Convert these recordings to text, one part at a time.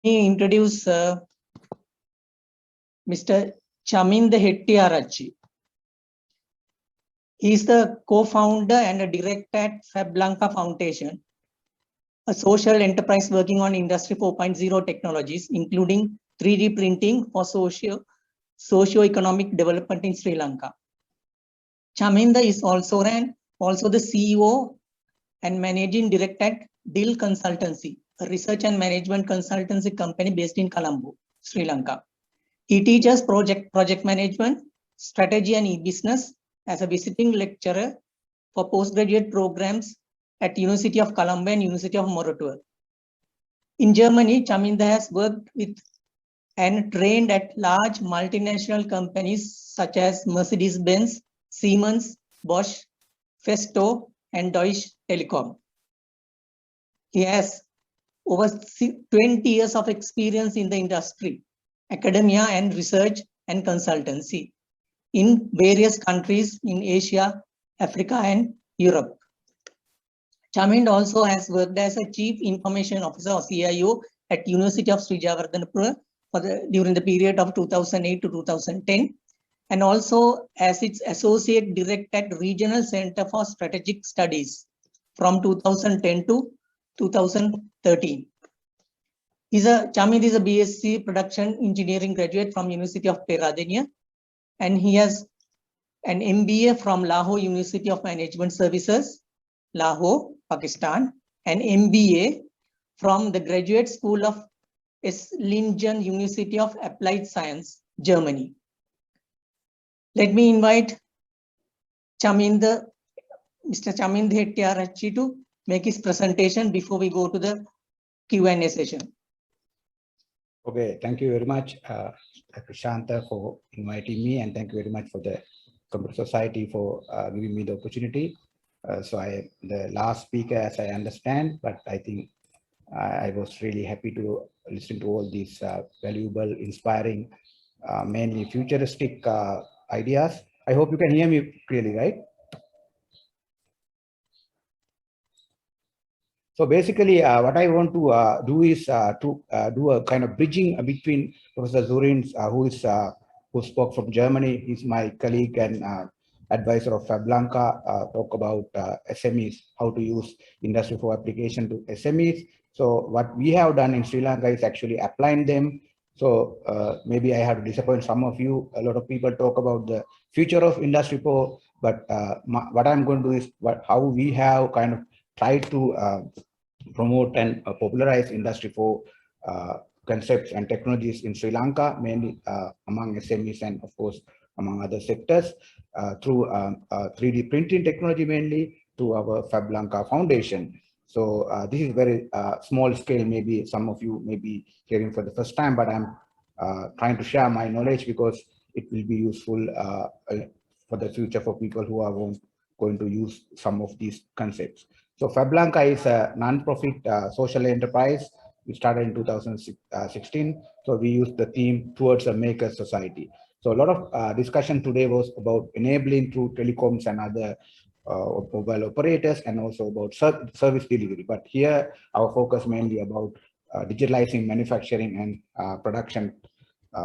me introduce Mr. Chaminda Hettiarachchi. He is the co-founder and a director at Fablanca Foundation, a social enterprise working on Industry 4.0 technologies, including 3D printing for socio-economic development in Sri Lanka. Chaminda is also the CEO and managing director at DIL Consultancy, a research and management consultancy company based in Colombo, Sri Lanka. He teaches project management, strategy and e-business as a visiting lecturer for postgraduate programs at University of Colombo and University of Moratuwa. In Germany, Chaminda has worked with and trained at large multinational companies such as Mercedes-Benz, Siemens, Bosch, Festo, and Deutsche Telekom. He has over 20 years of experience in the industry, academia and research and consultancy in various countries in Asia, Africa, and Europe. Chaminda also has worked as a Chief Information Officer or CIO at University of Sri Jayewardenepura during the period of 2008 to 2010, and also as its Associate Director at Regional Center for Strategic Studies from 2010 to 2013. Chaminda is a BSc Production Engineering graduate from University of Peradeniya, and he has an MBA from Lahore University of Management Services, Lahore, Pakistan, and MBA from the Graduate School of Esslingen University of Applied Science, Germany. Let me invite Mr. Chaminda Hettiarachchi to make his presentation before we go to the Q&A session. Okay, thank you very much, Shanta, for inviting me, and thank you very much for the Computer Society for giving me the opportunity. So I am the last speaker, as I understand, but I think I was really happy to listen to all these valuable, inspiring, mainly futuristic ideas. I hope you can hear me clearly, right? So basically, what I want to do is to do a kind of bridging between Professor Zurins, who spoke from Germany. He's my colleague and advisor of Fablanca, talk about SMEs, how to use Industry 4 application to SMEs. So what we have done in Sri Lanka is actually applying them. So maybe I have to disappoint some of you. A lot of people talk about the future of Industry 4, but what I'm going to do is how we have kind of tried to promote and popularize Industry 4 concepts and technologies in Sri Lanka, mainly among SMEs and of course among other sectors, through 3D printing technology, mainly to our Fablanca Foundation. So this is very small scale. Maybe some of you may be hearing for the first time, but I'm trying to share my knowledge because it will be useful for the future for people who are going to use some of these concepts. So Fablanca is a non-profit social enterprise. We started in 2016. So we use the theme towards a maker society. So a lot of discussion today was about enabling through telecoms and other mobile operators, and also about service delivery. But here our focus mainly about digitalizing manufacturing and production,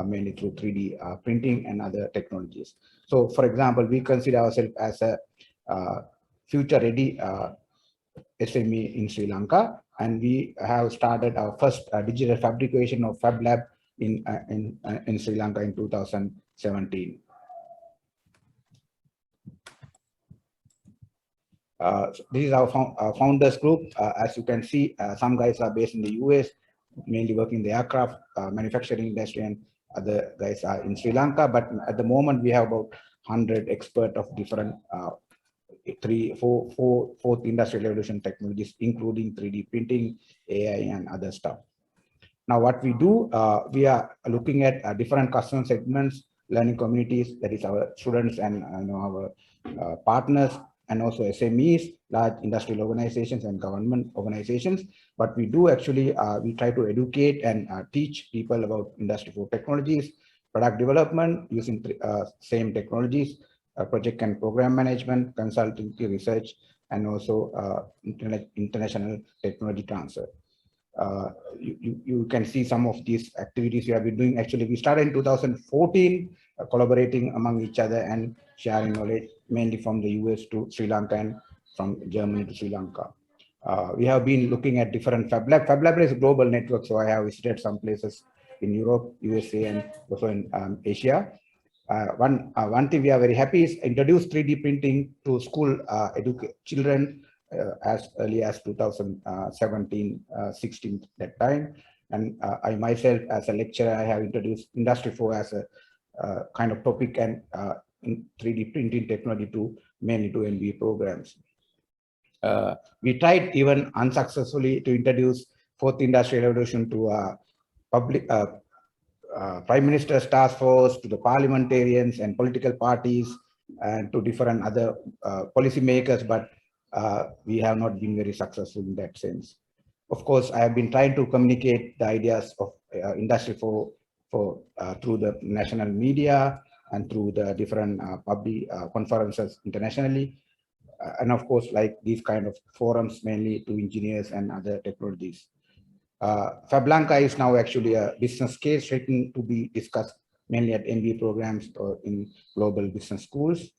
mainly through 3D printing and other technologies. So for example, we consider ourselves as a future-ready SME in Sri Lanka, and we have started our first digital fabrication of Fab Lab in Sri Lanka in 2017. This is our founders group. As you can see, some guys are based in the US, mainly working in the aircraft manufacturing industry, and other guys are in Sri Lanka. But at the moment, we have about 100 experts of different fourth industrial revolution technologies, including 3D printing, AI, and other stuff. Now, what we do, we are looking at different customer segments, learning communities, that is our students and our partners, and also SMEs, large industrial organizations and government organizations. But we do actually, we try to educate and teach people about Industry 4 technologies, product development using same technologies, project and program management, consultancy, research, and also international technology transfer. You can see some of these activities we have been doing. Actually, we started in 2014, collaborating among each other and sharing knowledge, mainly from the US to Sri Lanka and from Germany to Sri Lanka. We have been looking at different Fab Lab. Fab Lab is a global network, so I have visited some places in Europe, USA, and also in Asia. One thing we are very happy is introduce 3D printing to school children as early as 2017, 16 that time. And I myself, as a lecturer, I have introduced Industry 4 as a kind of topic and in 3D printing technology to mainly to MBA programs. We tried even unsuccessfully to introduce fourth industrial revolution to public Prime Minister's task force, to the parliamentarians and political parties, and to different other policymakers, but we have not been very successful in that sense. Of course, I have been trying to communicate the ideas of Industry 4 through the national media and through the different public conferences internationally. And of course, like these kind of forums, mainly to engineers and other technologies. Fablanca is now actually a business case written to be discussed mainly at MBA programs or in global business schools.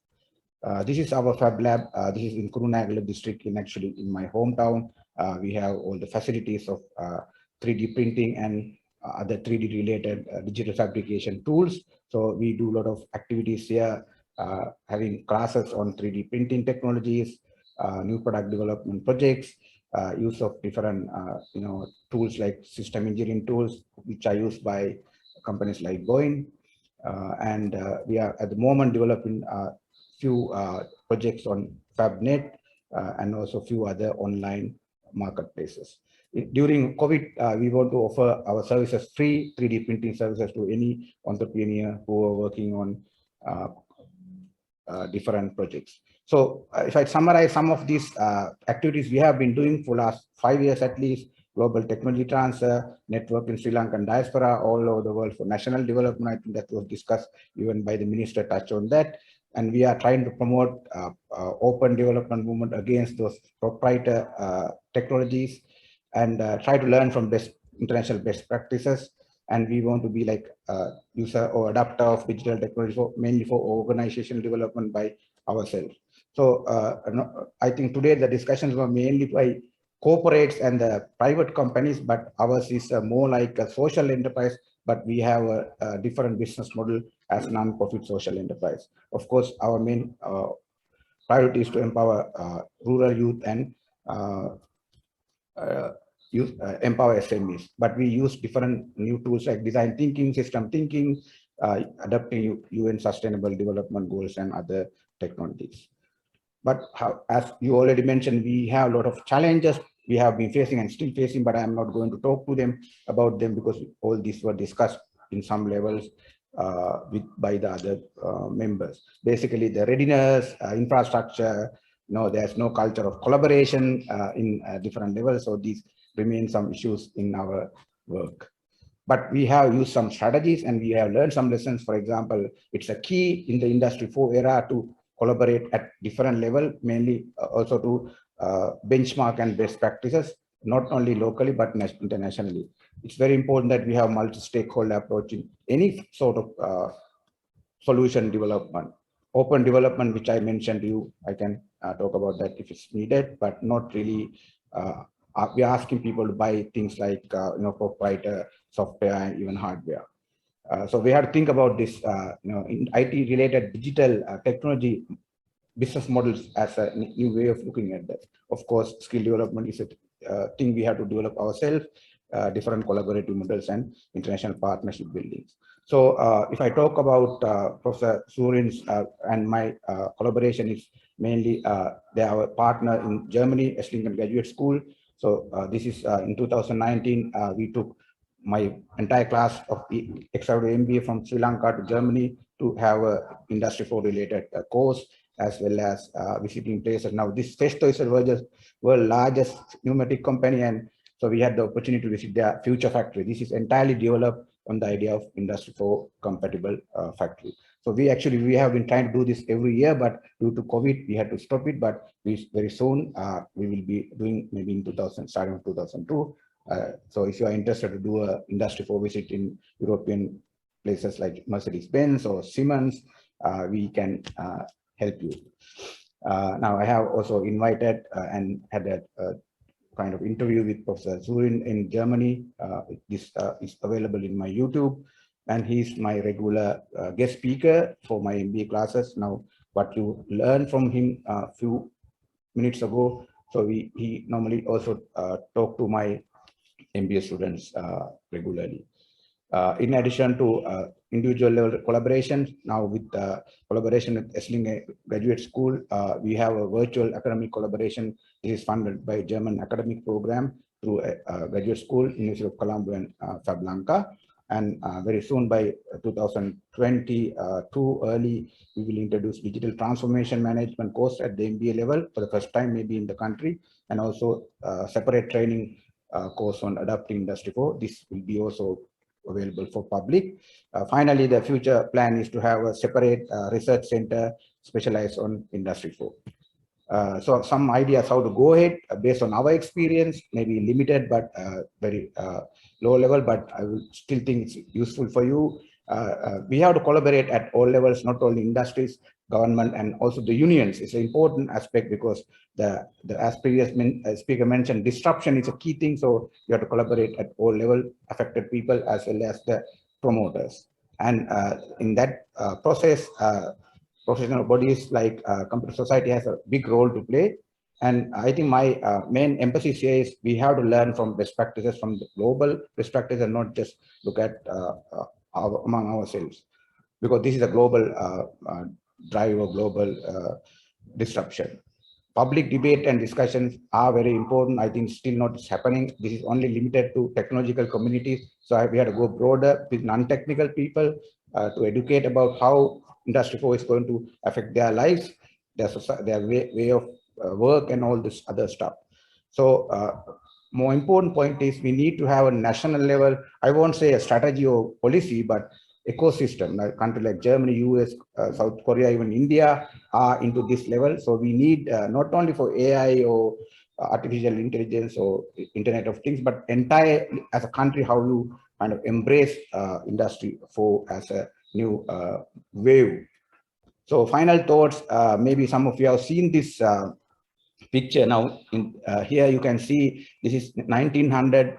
This is our Fab Lab. This is in Kurunegala district, actually in my hometown. We have all the facilities of 3D printing and other 3D related digital fabrication tools. So we do a lot of activities here, having classes on 3D printing technologies, new product development projects, use of different tools like system engineering tools, which are used by companies like Boeing. And we are at the moment developing few projects on FabNet and also few other online marketplaces. During COVID, we want to offer our services, free 3D printing services, to any entrepreneur who are working on different projects. So if I summarize some of these activities we have been doing for last 5 years at least: global technology transfer, network in Sri Lankan diaspora all over the world for national development. I think that was discussed even by the minister, touched on that. And we are trying to promote open development movement against those proprietary technologies and try to learn from international best practices. And we want to be like user or adapter of digital technology, mainly for organizational development by ourselves. So I think today the discussions were mainly by corporates and the private companies, but ours is more like a social enterprise, but we have a different business model as non-profit social enterprise. Of course, our main priority is to empower rural youth and empower SMEs, but we use different new tools like design thinking, system thinking, adapting UN Sustainable Development Goals and other technologies. But as you already mentioned, we have a lot of challenges we have been facing and still facing, but I'm not going to talk to them about them because all these were discussed in some levels by the other members. Basically, the readiness, infrastructure, there's no culture of collaboration in different levels. So these remain some issues in our work. But we have used some strategies and we have learned some lessons. For example, it's a key in the Industry 4 era to collaborate at different level, mainly also to benchmark and best practices, not only locally, but internationally. It's very important that we have multi-stakeholder approach in any sort of solution development. Open development, which I mentioned to you, I can talk about that if it's needed, but not really. We are asking people to buy things like proprietary software and even hardware. So we have to think about this, in IT-related digital technology business models as a new way of looking at that. Of course, skill development is a thing we have to develop ourselves, different collaborative models and international partnership buildings. So if I talk about Professor Surin's and my collaboration is mainly, they are a partner in Germany, Esslingen Graduate School. So this is in 2019, we took my entire class of extraordinary MBA from Sri Lanka to Germany to have a Industry 4 related course, as well as visiting places. Now this Festo is the world's largest pneumatic company, and so we had the opportunity to visit their future factory. This is entirely developed on the idea of Industry 4 compatible factory. So we have been trying to do this every year, but due to COVID, we had to stop it. But very soon we will be doing, maybe in starting of 2002, So if you are interested to do a Industry 4 visit in European places like Mercedes-Benz or Siemens, we can help you. Now I have also invited and had a kind of interview with Professor Zurin in Germany. This is available in my YouTube, and he's my regular guest speaker for my MBA classes. Now, what you learned from him a few minutes ago, so he normally also talk to my MBA students regularly. In addition to individual level collaborations, now with collaboration with Esslingen Graduate School, we have a virtual academic collaboration. This is funded by German academic program through a graduate school, University of Colombo and FAB Lanka. And very soon by 2022 early, we will introduce digital transformation management course at the MBA level for the first time maybe in the country, and also separate training course on adapting Industry 4. This will be also available for public. Finally, the future plan is to have a separate research center specialized on Industry 4. So some ideas how to go ahead based on our experience, maybe limited, but very low level, but I will still think it's useful for you. We have to collaborate at all levels, not only industries, government, and also the unions. It's an important aspect because as previous speaker mentioned, disruption is a key thing. So you have to collaborate at all level, affected people as well as the promoters. And in that process, professional bodies like Computer Society has a big role to play. And I think my main emphasis here is we have to learn from best practices, from the global best practices, and not just look at among ourselves, because this is a global drive of global disruption. Public debate and discussions are very important. I think still not happening. This is only limited to technological communities. So we have to go broader with non-technical people to educate about how Industry 4 is going to affect their lives, their way of work, and all this other stuff. So more important point is we need to have a national level, I won't say a strategy or policy, but ecosystem. A country like Germany, US, South Korea, even India are into this level. So we need not only for AI or artificial intelligence or Internet of Things, but entire as a country, how you kind of embrace Industry 4 as a new wave. So final thoughts, maybe some of you have seen this picture now. Here you can see this is 1900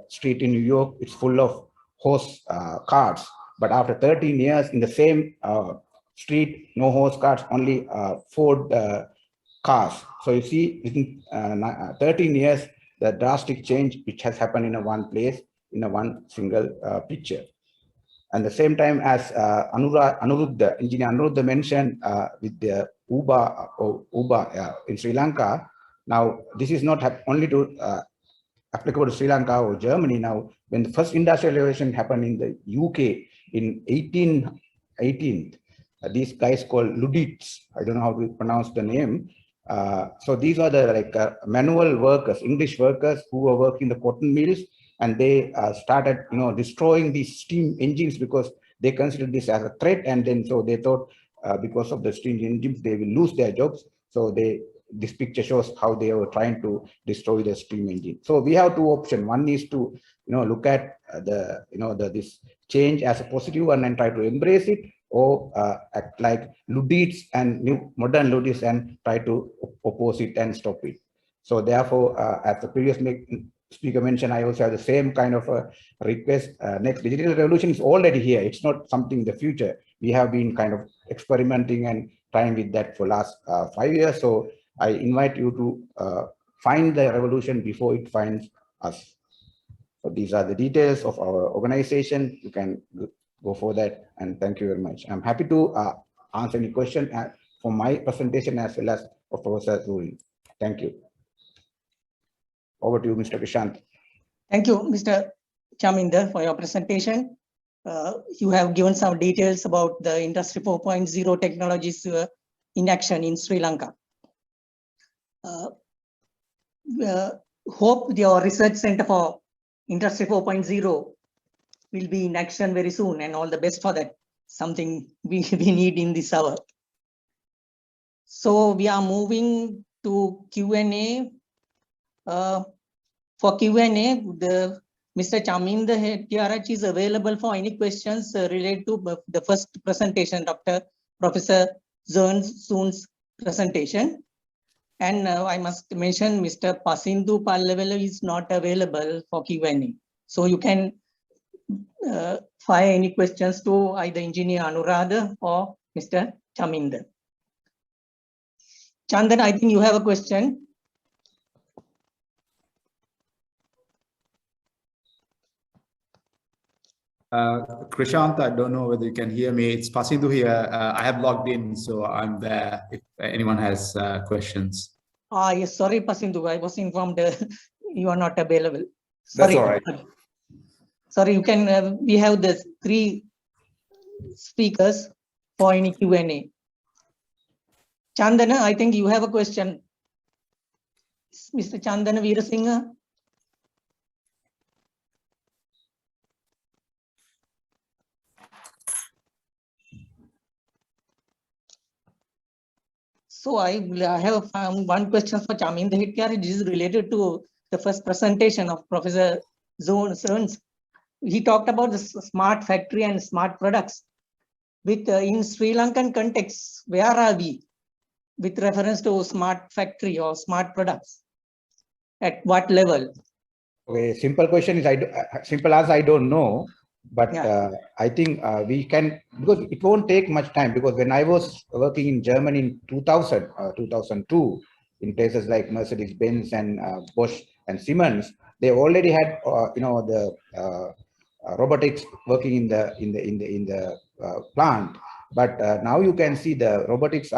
street in New York. It's full of horse cars. But after 13 years in the same street, no horse cars, only Ford cars. So you see within 13 years, the drastic change which has happened in one place, in one single picture. And the same time as Anuruddha, engineer Anuruddha mentioned with the Uber in Sri Lanka. Now, this is not only to applicable to Sri Lanka or Germany. Now, when the first industrialization happened in the UK in 1818, these guys called Luddites, I don't know how to pronounce the name. So these are the manual workers, English workers who were working the cotton mills, and they started, destroying these steam engines because they considered this as a threat, and then so they thought because of the steam engines they will lose their jobs. So this picture shows how they were trying to destroy the steam engine. So we have two options. One is to look at this change as a positive one and try to embrace it, or act like Luddites and new modern Luddites and try to oppose it and stop it. So therefore, as the previous speaker mentioned, I also have the same kind of a request. Next digital revolution is already here. It's not something in the future. We have been kind of experimenting and trying with that for last 5 years. So I invite you to find the revolution before it finds us. So these are the details of our organization. You can go for that, and thank you very much. I'm happy to answer any question for my presentation as well as for Professor Zurin. Thank you. Over to you, Mr. Prashant. Thank you, Mr. Chaminder, for your presentation. You have given some details about the Industry 4.0 technologies in action in Sri Lanka. Hope your research center for Industry 4.0 will be in action very soon, and all the best for that. Something we need in this hour. So we are moving to Q&A. for Q&A, Mr. Chaminda Hettiarach is available for any questions related to the first presentation, Professor Soon's presentation. And I must mention Mr. Pasindu Pallavela is not available for Q&A. So you can fire any questions to either Engineer Anuradha or Mr. Chaminda. Chandan, I think you have a question. Krishant, I don't know whether you can hear me. It's Pasindu here. I have logged in, so I'm there if anyone has questions. Yes, sorry, Pasindu. I was informed you are not available. Sorry. That's all right. Sorry, you can. We have the 3 speakers for any Q&A. Chandana, I think you have a question. Mr. Chandana Veerasinghe. So I have one question for Chaminda Hettiarach. This is related to the first presentation of Professor Soons. He talked about the smart factory and smart products. With in Sri Lankan context, where are we with reference to smart factory or smart products? At what level? Okay, simple question is simple as I don't know, but Yeah. I think we can, because it won't take much time, because when I was working in Germany in 2000, 2002, in places like Mercedes-Benz and Bosch and Siemens, they already had the robotics working in the plant. But now you can see the robots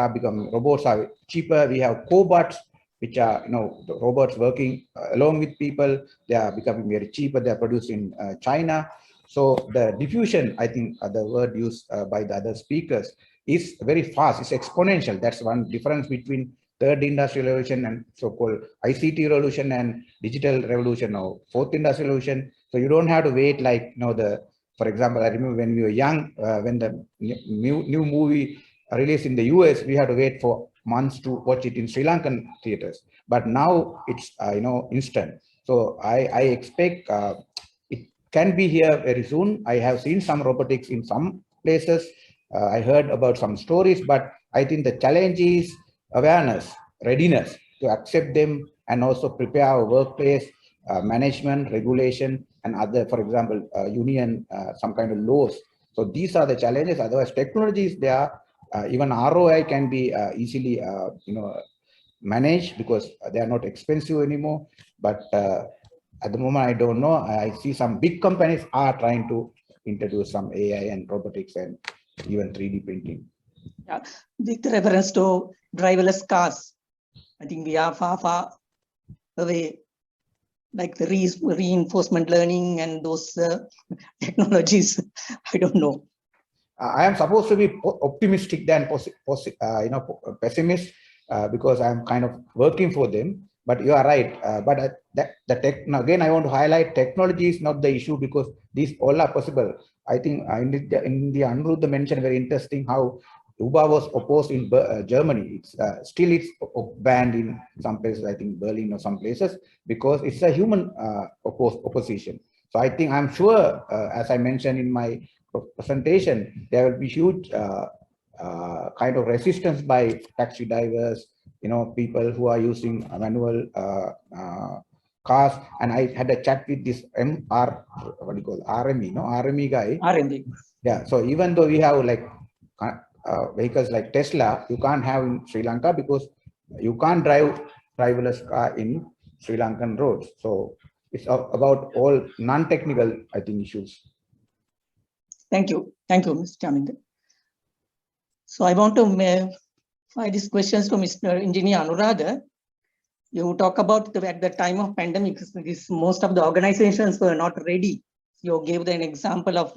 are cheaper. We have cobots, which are the robots working along with people. They are becoming very cheaper. They are produced in China. So the diffusion, I think the word used by the other speakers, is very fast. It's exponential. That's one difference between third industrial revolution and so-called ICT revolution and digital revolution or fourth industrial revolution. So you don't have to wait like for example, I remember when we were young, when the new movie released in the US, we had to wait for months to watch it in Sri Lankan theaters. But now it's instant. So I expect it can be here very soon. I have seen some robotics in some places. I heard about some stories, but I think the challenge is awareness, readiness to accept them, and also prepare our workplace, management, regulation, and other, for example, union, some kind of laws. So these are the challenges. Otherwise, technologies, they are even ROI can be easily managed because they are not expensive anymore. But at the moment, I don't know. I see some big companies are trying to introduce some AI and robotics and even 3D printing. Yeah, with reference to driverless cars, I think we are far away. Like the reinforcement learning and those technologies, I don't know. I am supposed to be optimistic than pessimist because I am kind of working for them. But you are right. But again, I want to highlight technology is not the issue because these all are possible. I think in the Anuruddha mentioned very interesting how Uber was opposed in Germany. It's banned in some places, I think Berlin or some places, because it's a human opposition. So I think I'm sure, as I mentioned in my presentation, there will be huge kind of resistance by taxi drivers, people who are using manual cars. And I had a chat with this RME guy. RME. Yeah. So even though we have like vehicles like Tesla, you can't have in Sri Lanka because you can't drive driverless car in Sri Lankan roads. So it's about all non-technical, I think, issues. Thank you, Mr. Chaminda. So I want to fire these questions to Mr. Engineer Anuradha. You talk about at the time of pandemic, most of the organizations were not ready. You gave an example of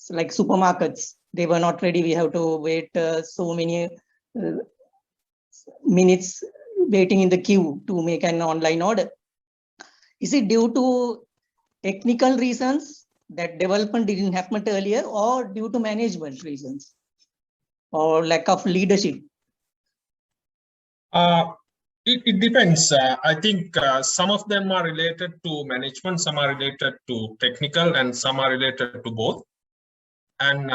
like supermarkets. They were not ready. We have to wait so many minutes waiting in the queue to make an online order. Is it due to technical reasons that development didn't happen earlier, or due to management reasons or lack of leadership? It depends. I think some of them are related to management, some are related to technical, and some are related to both. And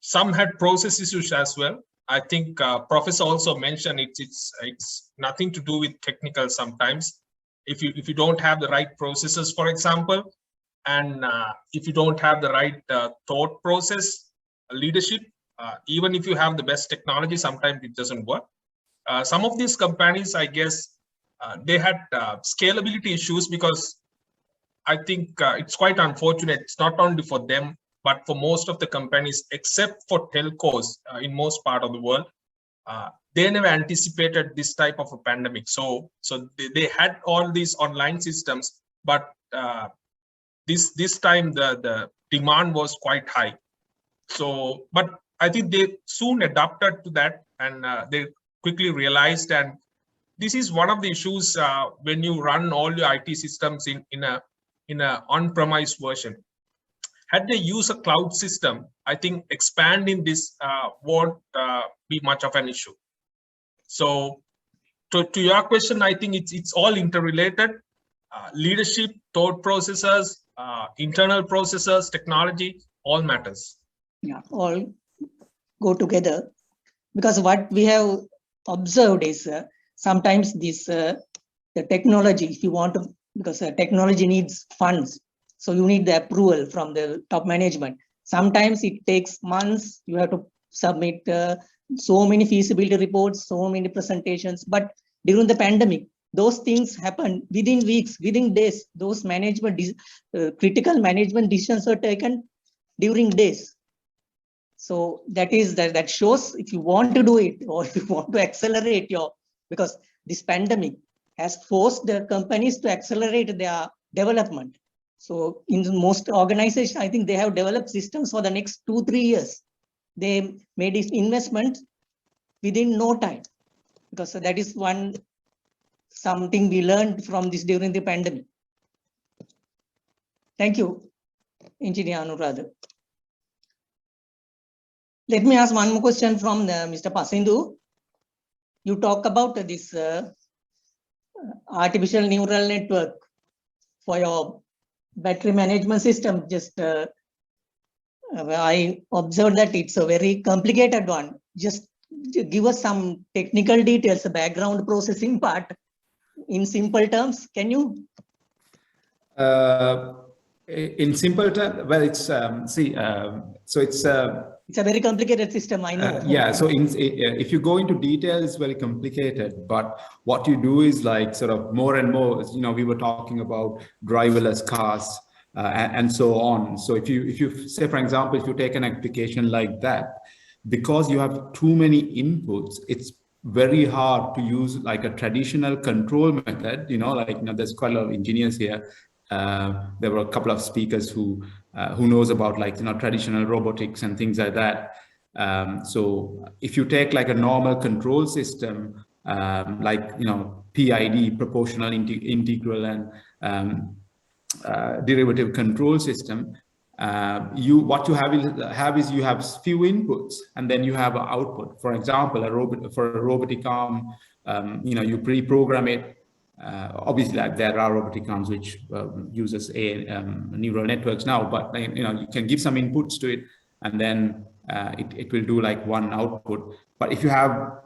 some had process issues as well. I think Professor also mentioned it's nothing to do with technical sometimes. If you don't have the right processes, for example, and if you don't have the right thought process, leadership, even if you have the best technology, sometimes it doesn't work. Some of these companies, I guess, they had scalability issues, because I think it's quite unfortunate. It's not only for them, but for most of the companies, except for telcos in most part of the world, they never anticipated this type of a pandemic. So they had all these online systems, but this time the demand was quite high. So, but I think they soon adapted to that, and they quickly realized. And this is one of the issues when you run all your IT systems in a on-premise version. Had they used a cloud system, I think expanding this won't be much of an issue. So to your question, I think it's all interrelated. Leadership, thought processes, internal processes, technology, all matters. Yeah, all go together, because what we have observed is sometimes this the technology, if you want to, because technology needs funds, so you need the approval from the top management. Sometimes it takes months. You have to submit so many feasibility reports, so many presentations. But during the pandemic, those things happen within weeks, within days. Those critical management decisions are taken during days. So that shows if you want to do it, or if you want to accelerate because this pandemic has forced the companies to accelerate their development. So in most organizations, I think they have developed systems for the next 2-3 years. They made this investment within no time, because that is something we learned from this during the pandemic. Thank you, Engineer Anuradha. Let me ask one more question from Mr. Pasindu. You talk about this artificial neural network for your battery management system. Just I observed that it's a very complicated one. Just give us some technical details, the background processing part in simple terms. Can you? In simple terms, well, it's so it's a very complicated system, I know. Yeah, so if you go into detail, it's very complicated. But what you do is like sort of more and more. We were talking about driverless cars and so on. So if you say, for example, if you take an application like that, because you have too many inputs, it's very hard to use like a traditional control method. There's quite a lot of engineers here. There were a couple of speakers who knows about traditional robotics and things like that. So if you take like a normal control system, PID, proportional, integral, and derivative control system, what you have is you have few inputs and then you have an output. For example, for a robotic arm, you pre-program it. Obviously, there are robotic arms which uses neural networks now, but you can give some inputs to it, and then it will do like one output. But if you have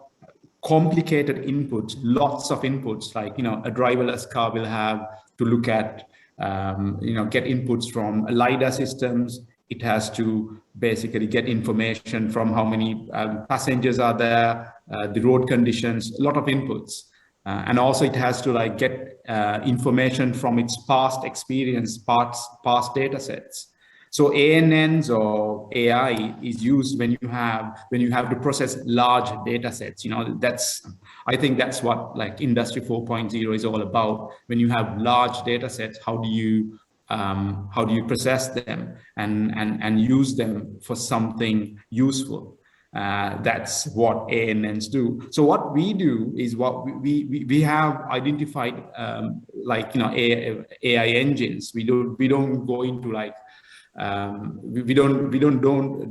complicated inputs, lots of inputs, like a driverless car will have to look at, get inputs from LiDAR systems. It has to basically get information from how many passengers are there, the road conditions, a lot of inputs. And also it has to get information from its past experience, past data sets. So ANNs or AI is used when you have to process large data sets. I think that's what Industry 4.0 is all about. When you have large data sets, how do you process them and use them for something useful? That's what ANNs do. So what we do is we have identified AI engines. We don't go into we don't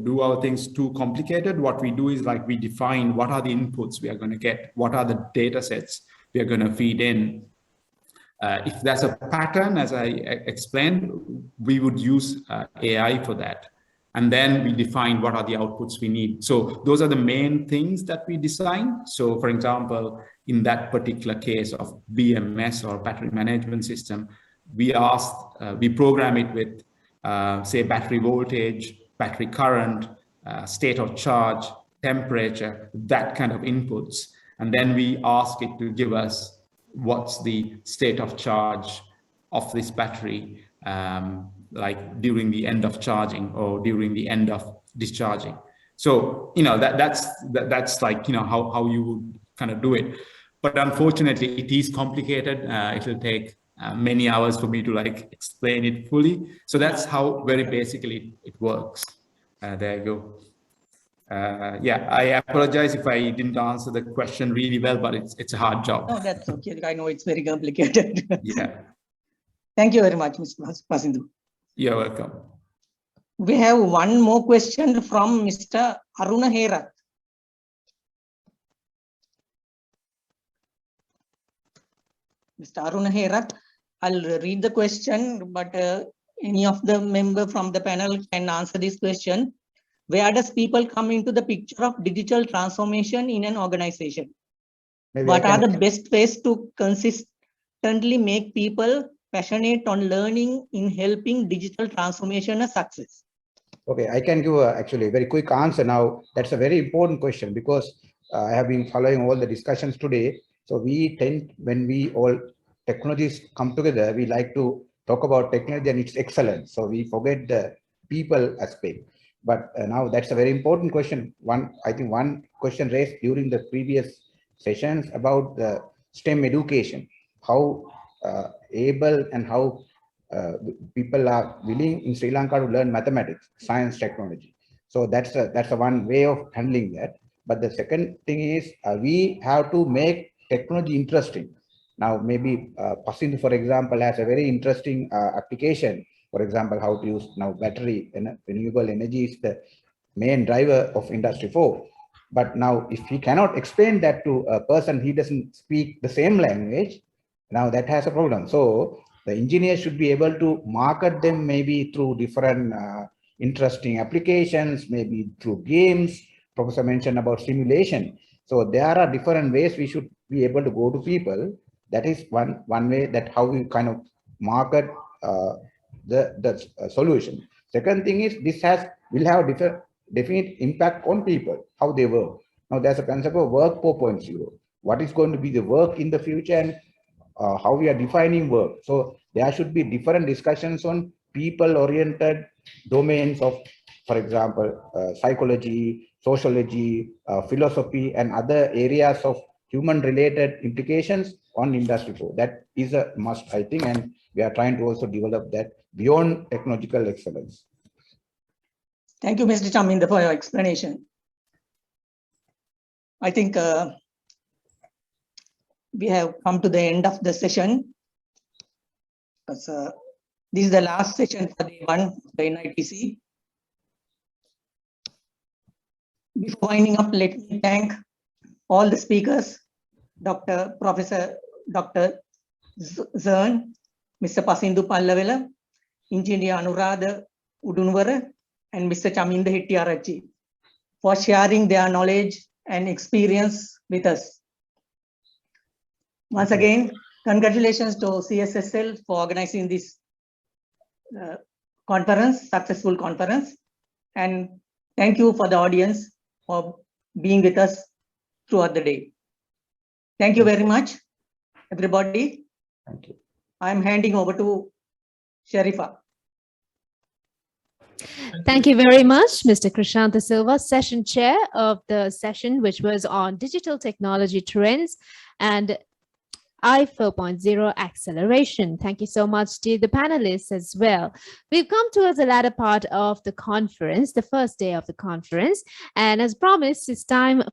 do our things too complicated. What we do is we define what are the inputs we are going to get, what are the data sets we are going to feed in. If there's a pattern, as I explained, we would use AI for that. And then we define what are the outputs we need. So those are the main things that we design. So for example, in that particular case of BMS or battery management system, we program it with, say, battery voltage, battery current, state of charge, temperature, that kind of inputs. And then we ask it to give us what's the state of charge of this battery, like during the end of charging or during the end of discharging. So, that's like, how you would kind of do it. But unfortunately, it is complicated. It will take many hours for me to like explain it fully. So that's how very basically it works. There you go. Yeah, I apologize if I didn't answer the question really well, but it's a hard job. No, that's okay. I know it's very complicated. Yeah. Thank you very much, Mr. Pasindhu. You're welcome. We have one more question from Mr. Aruna Herath. Mr. Aruna Herath, I'll read the question, but any of the member from the panel can answer this question. Where does people come into the picture of digital transformation in an organization? Maybe What are the best ways to consistently make people passionate on learning in helping digital transformation a success? Okay, I can give actually a very quick answer now. That's a very important question because I have been following all the discussions today. So we tend, when we all technologies come together, we like to talk about technology and its excellence. So we forget the people aspect. But now that's a very important question. I think one question raised during the previous sessions about the STEM education, how able and how people are willing in Sri Lanka to learn mathematics, science, technology. So that's a one way of handling that. But the second thing is we have to make technology interesting. Now, maybe Pasindhu, for example, has a very interesting application. For example, how to use now battery and renewable energy is the main driver of Industry 4. But now, if he cannot explain that to a person, he doesn't speak the same language, now that has a problem. So the engineer should be able to market them maybe through different interesting applications, maybe through games. Professor mentioned about simulation. So there are different ways we should be able to go to people. That is one way that how we kind of market the solution. Second thing is this will have definite impact on people, how they work. Now there's a concept of work 4.0. What is going to be the work in the future and how we are defining work. So there should be different discussions on people-oriented domains of, for example, psychology, sociology, philosophy, and other areas of human-related implications on Industry 4. That is a must, I think, and we are trying to also develop that beyond technological excellence. Thank you, Mr. Chaminda, for your explanation. I think we have come to the end of the session. This is the last session for day one of the NITC. Before winding up, let me thank all the speakers, Professor Dr. Zern, Mr. Pasindhu Pallavela, Engineer Anuradha Udunwara, and Mr. Chaminda Hettiarachchi for sharing their knowledge and experience with us. Once again, congratulations to CSSL for organizing this successful conference. And thank you for the audience for being with us throughout the day. Thank you very much, everybody. Thank you. I'm handing over to Sharifa. Thank you very much, Mr. Krishanta Silva, session chair of the session, which was on digital technology trends and I 4.0 acceleration. Thank you so much to the panelists as well. We've come towards the latter part of the conference, the first day of the conference. And as promised, it's time